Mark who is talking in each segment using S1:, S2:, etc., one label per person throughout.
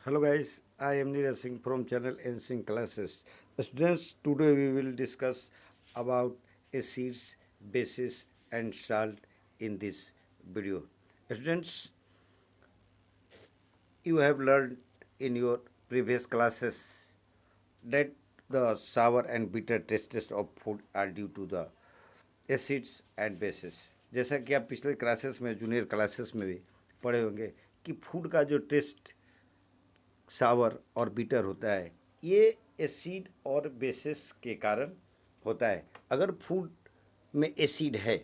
S1: Hello guys, I am Neeraj Singh from channel NSync Classes. Students, today we will discuss about acids, bases and salt in this video. Students, you have learned in your previous classes that the sour and bitter tastes of food are due to the acids and bases. जैसा कि आप पिछले classes में junior classes में भी पढ़े होंगे कि फूड का जो टेस्ट सावर और बीटर होता है ये एसिड और बेसिस के कारण होता है। अगर फूड में एसिड है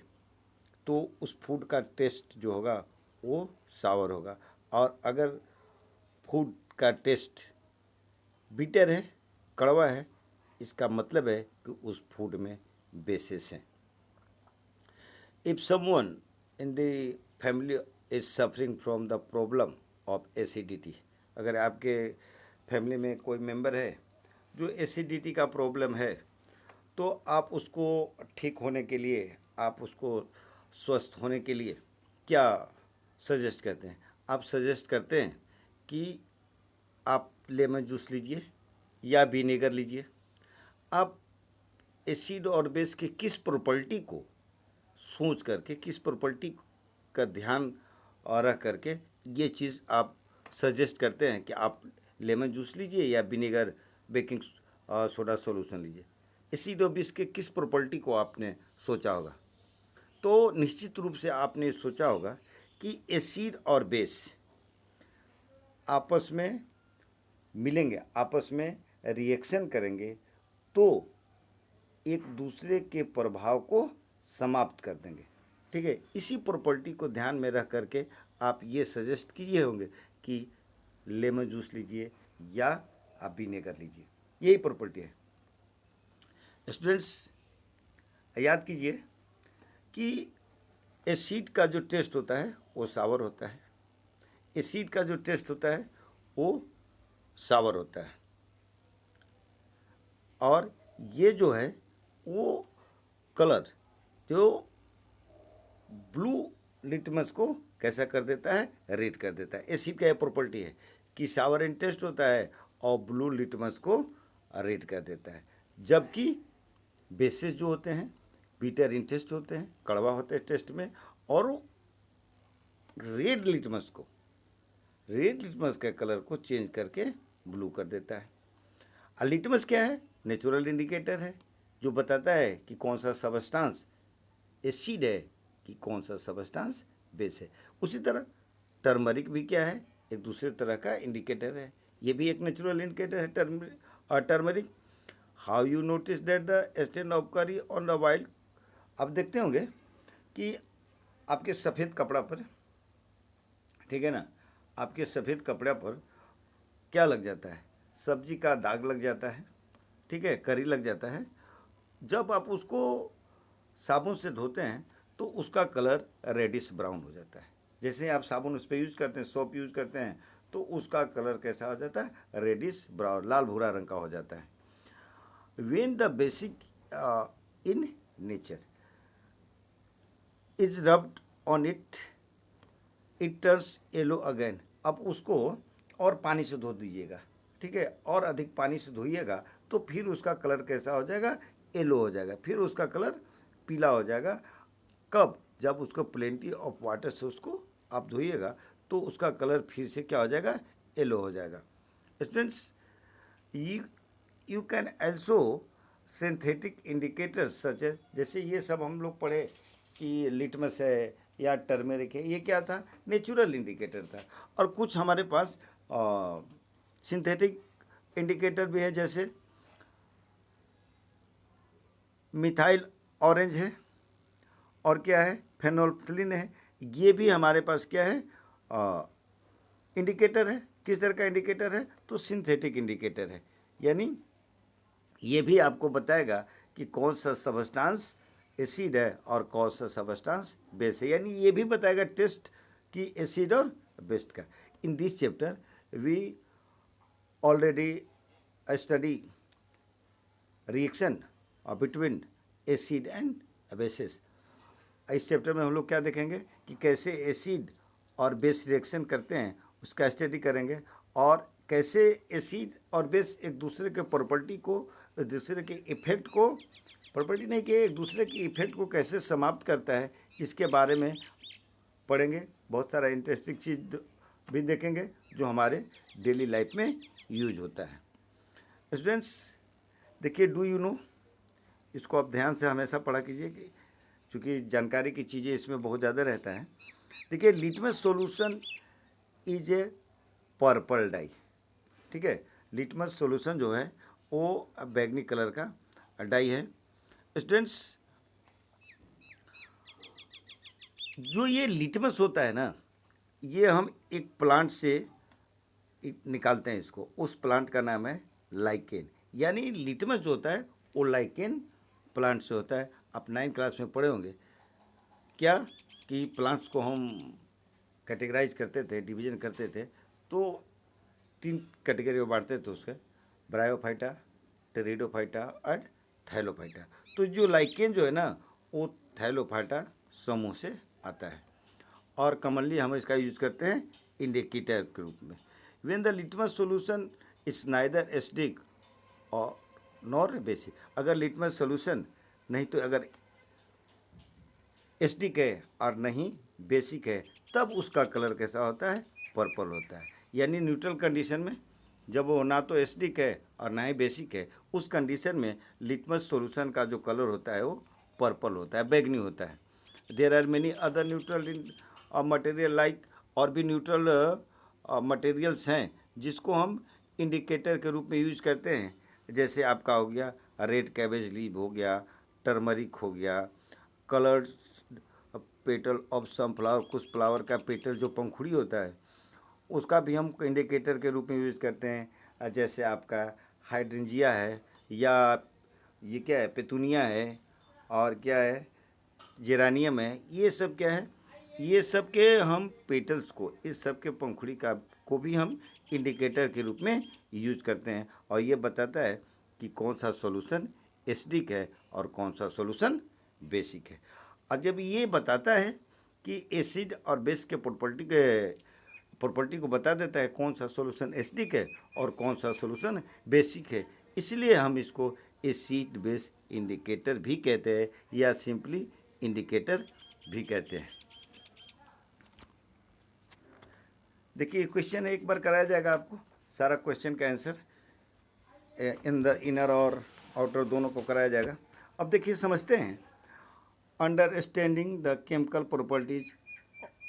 S1: तो उस फूड का टेस्ट जो होगा वो सावर होगा, और अगर फूड का टेस्ट बीटर है, कड़वा है, इसका मतलब है कि उस फूड में बेसिस हैं। If someone in the family is suffering from the problem of acidity, अगर आपके फैमिली में कोई मेंबर है जो एसिडिटी का प्रॉब्लम है, तो आप उसको ठीक होने के लिए, आप उसको स्वस्थ होने के लिए क्या सजेस्ट करते हैं? आप सजेस्ट करते हैं कि आप लेमन जूस लीजिए या विनेगर लीजिए। आप एसिड और बेस के किस प्रॉपर्टी को सोच करके, किस प्रॉपर्टी का ध्यान रख करके ये चीज़ आप सजेस्ट करते हैं कि आप लेमन जूस लीजिए या विनेगर बेकिंग सोडा सॉल्यूशन लीजिए। एसिड और बेस के किस प्रॉपर्टी को आपने सोचा होगा? तो निश्चित रूप से आपने सोचा होगा कि एसिड और बेस आपस में मिलेंगे, आपस में रिएक्शन करेंगे तो एक दूसरे के प्रभाव को समाप्त कर देंगे। ठीक है, इसी प्रॉपर्टी को ध्यान में रख करके आप ये सजेस्ट किए होंगे कि लेमन जूस लीजिए या आप विनेगर लीजिए। यही प्रॉपर्टी है। स्टूडेंट्स, याद कीजिए कि एसिड का जो टेस्ट होता है वो सावर होता है, एसिड का जो टेस्ट होता है वो सावर होता है, और ये जो है वो कलर जो ब्लू लिटमस को कैसा कर देता है? रेड कर देता है। एसिड का यह प्रॉपर्टी है कि सावर इन टेस्ट होता है और ब्लू लिटमस को रेड कर देता है, जबकि बेसिस जो होते हैं बीटर इन टेस्ट होते हैं, कड़वा होते हैं टेस्ट में, और रेड लिटमस का कलर को चेंज करके ब्लू कर देता है। लिटमस क्या है? नेचुरल इंडिकेटर है जो बताता है कि कौन सा सबस्टांस एसिड है कि कौन सा सबस्टांस बेस है। उसी तरह टर्मरिक भी क्या है? एक दूसरे तरह का इंडिकेटर है, ये भी एक नेचुरल इंडिकेटर है। Turmeric, how you notice that the stain of करी ऑन द वाइल्ड। आप देखते होंगे कि आपके सफ़ेद कपड़ा पर, ठीक है ना, आपके सफ़ेद कपड़ा पर क्या लग जाता है? सब्जी का दाग लग जाता है, ठीक है, करी लग जाता है। जब आप उसको साबुन से धोते हैं तो उसका कलर रेडिश ब्राउन हो जाता है। जैसे आप साबुन उस पर यूज़ करते हैं, सोप यूज़ करते हैं, तो उसका कलर कैसा हो जाता है? रेडिश ब्राउन, लाल भूरा रंग का हो जाता है। When the basic in nature is rubbed on it, it turns yellow again. अब उसको और पानी से धो दीजिएगा, ठीक है, और अधिक पानी से धोइएगा तो फिर उसका कलर कैसा हो जाएगा? येलो हो जाएगा, फिर उसका कलर पीला हो जाएगा। कब? जब उसको प्लेंटी ऑफ वाटर से उसको आप धोइएगा तो उसका कलर फिर से क्या हो जाएगा? येलो हो जाएगा। Students, you can also synthetic indicators such as, जैसे ये सब हम लोग पढ़े कि लिटमस है या टर्मेरिक है, ये क्या था? नेचुरल इंडिकेटर था। और कुछ हमारे पास सिंथेटिक इंडिकेटर भी है, जैसे मिथाइल ऑरेंज है और क्या है? फेनोल्फथलीन है। ये भी हमारे पास क्या है? इंडिकेटर है। किस तरह का इंडिकेटर है? तो सिंथेटिक इंडिकेटर है, यानी ये भी आपको बताएगा कि कौन सा सबस्टांस एसिड है और कौन सा सबस्टांस बेस है, यानी ये भी बताएगा टेस्ट कि एसिड और बेस का। In this chapter we already study reaction between acid and bases. इस चैप्टर में हम लोग क्या देखेंगे कि कैसे एसिड और बेस रिएक्शन करते हैं, उसका स्टडी करेंगे, और कैसे एसिड और बेस एक दूसरे के प्रॉपर्टी को, एक दूसरे के इफेक्ट को, प्रॉपर्टी नहीं कि एक दूसरे की इफेक्ट को कैसे समाप्त करता है, इसके बारे में पढ़ेंगे। बहुत सारा इंटरेस्टिंग चीज़ भी देखेंगे जो हमारे डेली लाइफ में यूज होता है। स्टूडेंट्स देखिए, डू यू नो, इसको आप ध्यान से हमेशा पढ़ा कीजिए कि चूँकि जानकारी की चीज़ें इसमें बहुत ज़्यादा रहता है। देखिए, litmus solution is a purple dye. ठीक है, लिटमस सॉल्यूशन जो है वो बैगनी कलर का डाई है। स्टूडेंट्स, जो ये लिटमस होता है ना, ये हम एक प्लांट से निकालते हैं इसको। उस प्लांट का नाम है लाइकेन। यानी लिटमस जो होता है वो लाइकेन प्लांट से होता है। आप 9th क्लास में पढ़े होंगे क्या कि प्लांट्स को हम कैटेगराइज करते थे, डिवीजन करते थे, तो 3 कैटेगरी में बांटते थे उसके, ब्रायोफाइटा, टेरिडोफाइटा और थैलोफाइटा। तो जो लाइकेन जो है ना वो थैलोफाइटा समूह से आता है और कॉमनली हम इसका यूज करते हैं इंडिकेटर के रूप में। When the litmus solution is neither acidic और नॉर बेसिक, अगर लिटमस सॉल्यूशन नहीं तो अगर एसिडिक है और नहीं बेसिक है, तब उसका कलर कैसा होता है, पर्पल होता है। यानी न्यूट्रल कंडीशन में जब वो ना तो एसिडिक है और ना ही बेसिक है, उस कंडीशन में लिटमस सॉल्यूशन का जो कलर होता है वो पर्पल होता है, बैगनी होता है। There are many other neutral in material like, और भी न्यूट्रल मटेरियल्स हैं जिसको हम इंडिकेटर के रूप में यूज करते हैं। जैसे आपका हो गया रेड कैबेज लीव हो गया, टर्मरिक हो गया, coloured petal of some flower, कुछ फ्लावर का पेटल जो पंखुड़ी होता है उसका भी हम इंडिकेटर के रूप में यूज़ करते हैं। जैसे आपका हाइड्रेंजिया है, या ये क्या है, पेतूनिया है, और क्या है, जेरानियम है। ये सब क्या है, ये सब के हम पेटल्स को, इस सब के पंखुड़ी का को भी हम इंडिकेटर के रूप में यूज करते हैं। और ये बताता है कि कौन सा सॉल्यूशन एसिडिक है और कौन सा सॉल्यूशन बेसिक है। और जब ये बताता है कि एसिड और बेस के प्रॉपर्टी को बता देता है कौन सा सॉल्यूशन एसिडिक है और कौन सा सॉल्यूशन बेसिक है, इसलिए हम इसको एसिड बेस इंडिकेटर भी कहते हैं या सिंपली इंडिकेटर भी कहते हैं। देखिए, क्वेश्चन एक बार कराया जाएगा आपको, सारा क्वेश्चन का आंसर इन द इनर और आउटर दोनों को कराया जाएगा। अब देखिए, समझते हैं understanding the chemical properties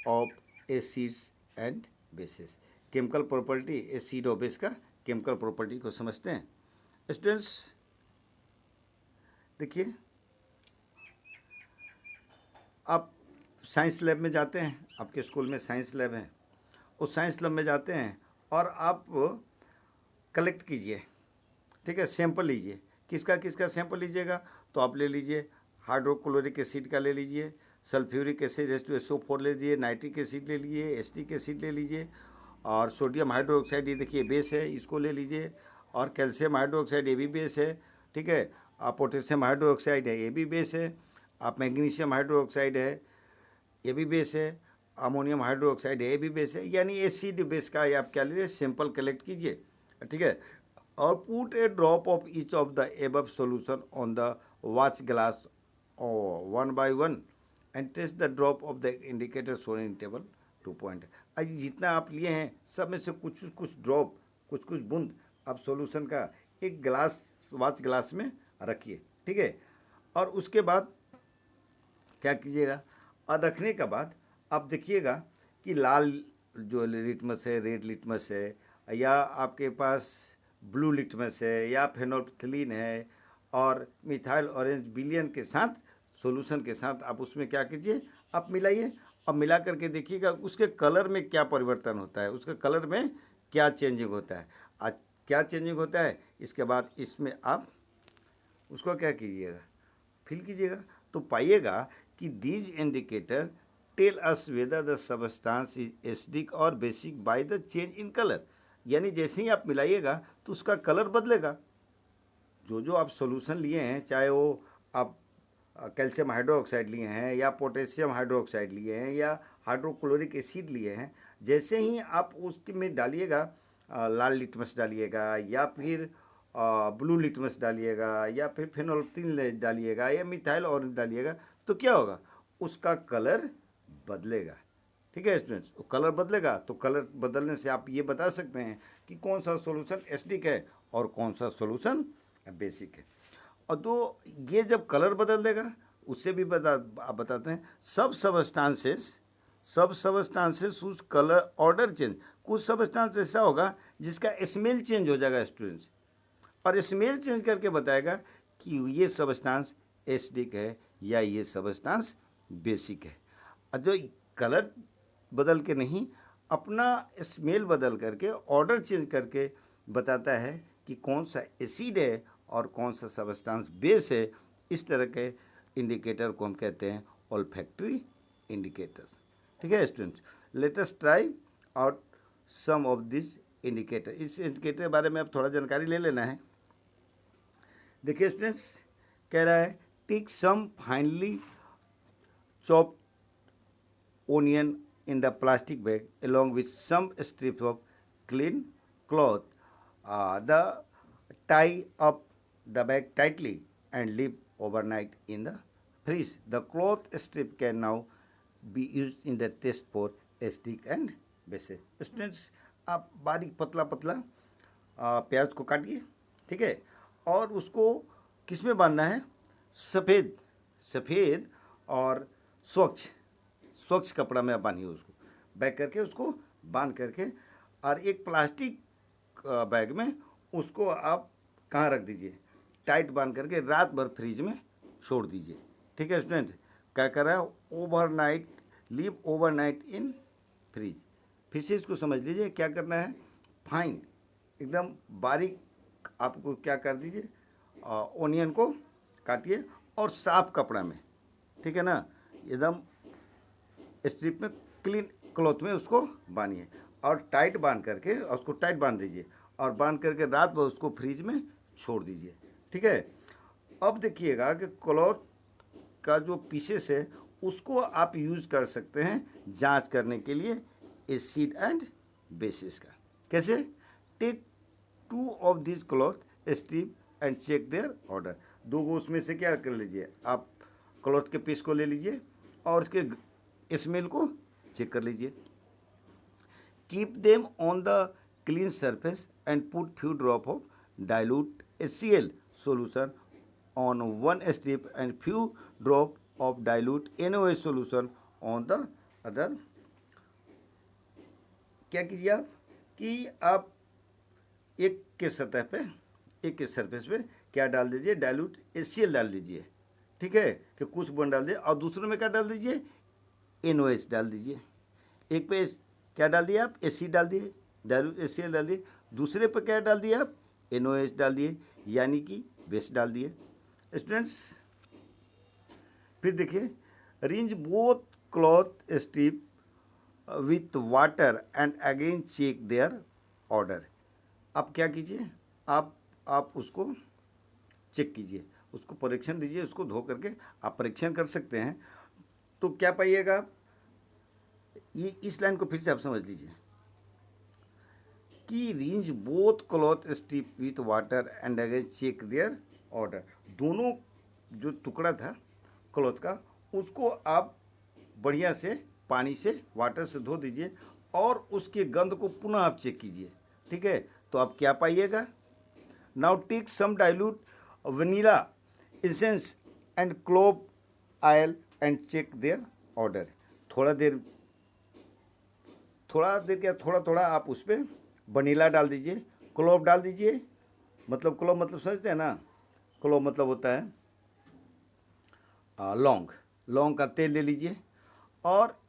S1: of acids and bases. Chemical property acid और बेस का केमिकल प्रॉपर्टी को समझते हैं। स्टूडेंट्स देखिए, आप साइंस लैब में जाते हैं, आपके स्कूल में साइंस लैब है, उस साइंस लैब में जाते हैं और आप कलेक्ट कीजिए, ठीक है, सैंपल लीजिए। किसका किसका सैंपल लीजिएगा, तो आप ले लीजिए हाइड्रोक्लोरिक एसिड का ले लीजिए, सल्फ्यूरिक एसिड H2SO4 ले लीजिए, नाइट्रिक एसिड ले लीजिए, एसिटिक एसिड ले लीजिए, और सोडियम हाइड्रोक्साइड, ये देखिए बेस है, इसको ले लीजिए, और कैल्शियम हाइड्रोक्साइड ये भी बेस है, ठीक है, आप पोटेशियम हाइड्रोक्साइड है ये भी बेस है, आप मैग्नीशियम हाइड्रोक्साइड है ये भी बेस है, अमोनियम हाइड्रोक्साइड है ये भी बेस है। यानी एसिड बेस का आप क्या लीजिए, सैंपल कलेक्ट कीजिए, ठीक है, और put a drop of each of the above solution on the watch glass one by one and test the drop of the indicator shown in table 2 point. आज जितना आप लिए हैं सब में से कुछ कुछ ड्रॉप, कुछ कुछ बूंद आप सॉल्यूशन का एक ग्लास, वॉच ग्लास में रखिए, ठीक है। और उसके बाद क्या कीजिएगा, और रखने के बाद आप देखिएगा कि लाल जो लिटमस है, रेड लिटमस है, या आपके पास ब्लू लिटमस है, या फेनोल्फथलीन है, और मिथाइल ऑरेंज बिलियन के साथ, सॉल्यूशन के साथ आप उसमें क्या कीजिए, आप मिलाइए, और मिला करके देखिएगा उसके कलर में क्या परिवर्तन होता है, उसके कलर में क्या चेंजिंग होता है। आज क्या चेंजिंग होता है, इसके बाद इसमें आप उसको क्या कीजिएगा, फिल कीजिएगा, तो पाइएगा कि these indicator tell us whether the substance is acidic और basic by the change in colour. यानी जैसे ही आप मिलाइएगा तो उसका कलर बदलेगा। जो जो आप सॉल्यूशन लिए हैं, चाहे वो आप कैल्शियम हाइड्रोक्साइड लिए हैं, या पोटेशियम हाइड्रोक्साइड लिए हैं, या हाइड्रोक्लोरिक एसिड लिए हैं, जैसे ही आप उसमें डालिएगा लाल लिटमस डालिएगा या फिर ब्लू लिटमस डालिएगा या फिर फेनोल्फिन डालिएगा या मिथाइल ऑरेंज डालिएगा, तो क्या होगा, उसका कलर बदलेगा। ठीक है स्टूडेंट्स, वो कलर बदलेगा, तो कलर बदलने से आप ये बता सकते हैं कि कौन सा सॉल्यूशन एसिडिक है और कौन सा सॉल्यूशन बेसिक है। और तो ये जब कलर बदल देगा, उससे भी आप बताते हैं सब सबस्टांसेस उस कलर ऑर्डर चेंज, कुछ सबस्टांस ऐसा होगा जिसका स्मेल चेंज हो जाएगा स्टूडेंट्स, और स्मेल चेंज करके बताएगा कि ये सबस्टांस एसिडिक है या ये सबस्टांस बेसिक है। और जो कलर बदल के नहीं, अपना स्मेल बदल करके ऑर्डर चेंज करके बताता है कि कौन सा एसिड है और कौन सा सबस्टांस बेस है। इस तरह के इंडिकेटर को हम कहते हैं ओल्फैक्टरी इंडिकेटर्स। ठीक है students, let us try out some of this indicator. इस इंडिकेटर के बारे में अब थोड़ा जानकारी ले लेना है। देखिए स्टूडेंट्स, कह रहा है take some finely chopped onion in the plastic bag along with some strips of clean cloth. The tie up the bag tightly and leave overnight in the fridge. The cloth strip can now be used in the test for acidic and basic. Students, आप बारीक पतला पतला प्याज को काटिए, ठीक है, और उसको किस में बांधना है, सफ़ेद और स्वच्छ कपड़ा में आप बांधिए, उसको बैग करके उसको बांध करके, और एक प्लास्टिक बैग में उसको आप कहाँ रख दीजिए, टाइट बांध करके रात भर फ्रिज में छोड़ दीजिए। ठीक है स्टूडेंट, क्या कर रहा है, ओवरनाइट, लीव ओवरनाइट इन फ्रिज। फिर से इसको समझ लीजिए, क्या करना है, फाइन एकदम बारीक आपको क्या कर दीजिए, ओनियन को काटिए और साफ कपड़ा में, ठीक है ना, एकदम स्ट्रिप में क्लीन क्लॉथ में उसको बांधिए और टाइट बांध करके उसको टाइट बांध दीजिए और बांध करके रात भर उसको फ्रिज में छोड़ दीजिए। ठीक है, अब देखिएगा कि क्लॉथ का जो पीसेस है उसको आप यूज़ कर सकते हैं जांच करने के लिए एसिड एंड बेसिस का। कैसे, take 2 of this cloth strip and check their order. दो गो उसमें से क्या कर लीजिए, आप क्लॉथ के पीस को ले लीजिए और उसके स्मेल को चेक कर लीजिए। Keep them on the clean surface and put few drop of dilute HCl solution on one strip and few drop of dilute NaOH solution on the other। क्या कीजिए आप कि आप एक के सरफेस पे क्या डाल दीजिए, डाइल्यूट HCl डाल दीजिए, ठीक है, कि कुछ बूंद डाल दीजिए, और दूसरों में क्या डाल दीजिए, NaOH डाल दीजिए। एक पे क्या डाल दिया आप, एसिड डाल दिए, डाइल्यूट HCl डाल दिए, दूसरे पे क्या डाल दिए आप, NaOH डाल दिए, यानी कि बेस डाल दिए। स्टूडेंट्स फिर देखिए, rinse both cloth strip with water and again check their order. आप क्या कीजिए, आप उसको चेक कीजिए, उसको परीक्षण दीजिए, उसको धो करके आप परीक्षण कर सकते हैं। तो क्या पाइएगा, ये इस लाइन को फिर से आप समझ लीजिए कि rinse both cloth strip with water and again check their order. दोनों जो टुकड़ा था क्लॉथ का उसको आप बढ़िया से पानी से वाटर से धो दीजिए और उसके गंध को पुनः आप चेक कीजिए। ठीक है, तो आप क्या पाइएगा, now take some dilute vanilla essence and clove oil and check their odour. थोड़ा क्या थोड़ा आप उस पर वनीला डाल दीजिए, क्लोव डाल दीजिए, क्लोव मतलब समझते हैं ना, क्लोव मतलब होता है लौंग का तेल ले लीजिए, और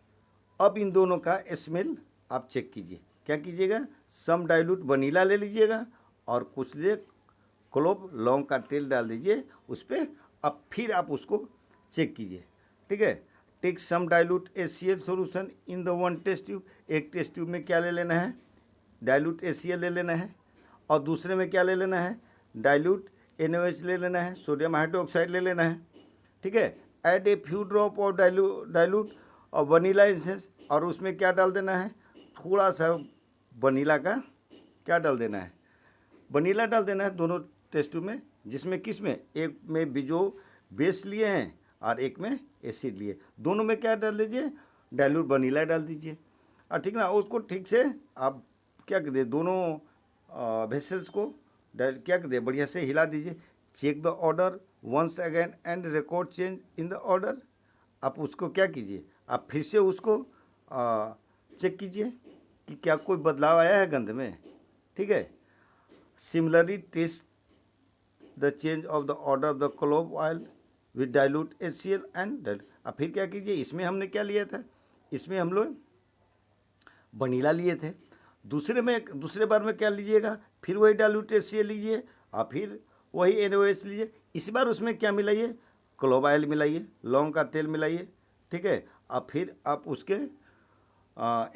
S1: अब इन दोनों का स्मेल आप चेक कीजिए। क्या कीजिएगा, सम डाइल्यूट वनीला ले लीजिएगा और कुछ देर क्लोव लौंग का तेल डाल दीजिए उस पर, अब फिर आप उसको चेक कीजिए। ठीक है, take some dilute HCl solution in the one test tube. एक टेस्ट ट्यूब में क्या ले लेना है, डाइल्यूट HCl ले लेना है, और दूसरे में क्या ले लेना है, डाइल्यूट NaOH ले लेना है, सोडियम हाइड्रोक्साइड ले लेना है। ठीक है, add a few drop of dilute और वनीला एसेंस, और उसमें क्या डाल देना है, थोड़ा सा वनीला का क्या डाल देना है, वनीला डाल देना है दोनों टेस्ट ट्यूब में, जिसमें किस में, एक में भी जो बेस लिए हैं और एक में एसिड लिए, दोनों में क्या डाल दीजिए, डाइल्यूट वनीला डाल दीजिए। और ठीक ना, उसको ठीक से आप क्या कर दिए, दोनों वेसल्स को क्या कर दिए, बढ़िया से हिला दीजिए। Check the order once again and record change in the order. आप उसको क्या कीजिए, आप फिर से उसको चेक कीजिए कि क्या कोई बदलाव आया है गंध में, ठीक है। Similarly test the change of the order of the clove oil with dilute HCl and. अब फिर क्या कीजिए, इसमें हमने क्या लिया था, इसमें हम लोग वनीला लिए थे, दूसरे बार में क्या लीजिएगा, फिर वही डाइल्यूट HCl लीजिए और फिर वही NaOH लीजिए। इस बार उसमें क्या मिलाइए, क्लोव ऑयल मिलाइए, लौंग का तेल मिलाइए, ठीक है। अब फिर आप उसके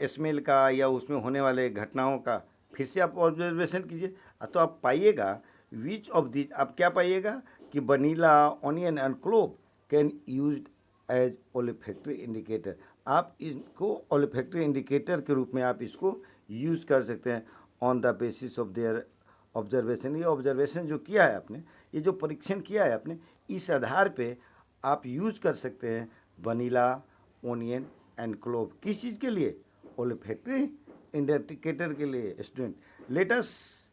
S1: स्मेल का या उसमें होने वाले घटनाओं का फिर से आप ऑब्जर्वेशन कीजिए। तो आप पाइएगा विच ऑफ दिस, आप क्या पाइएगा कि vanilla, onion and clove can used as olfactory indicator. आप इसको ओलिफैक्टरी इंडिकेटर के रूप में आप इसको यूज़ कर सकते हैं on the basis of their observation. ये ऑब्जर्वेशन जो किया है आपने, ये जो परीक्षण किया है आपने, इस आधार पे आप यूज़ कर सकते हैं वनीला, ओनियन एंड क्लोव। किस चीज़ के लिए, ओलिफैक्टरी इंडिकेटर के लिए। Student, let us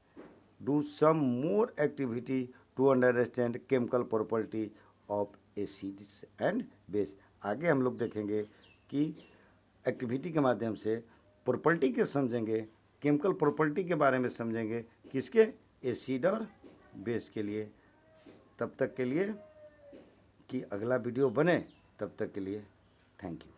S1: do some more activity to understand chemical property of acids and base. आगे हम लोग देखेंगे कि एक्टिविटी के माध्यम से प्रॉपर्टी के समझेंगे, केमिकल प्रॉपर्टी के बारे में समझेंगे, किसके, एसिड और बेस के लिए। तब तक के लिए कि अगला वीडियो बने, तब तक के लिए थैंक यू।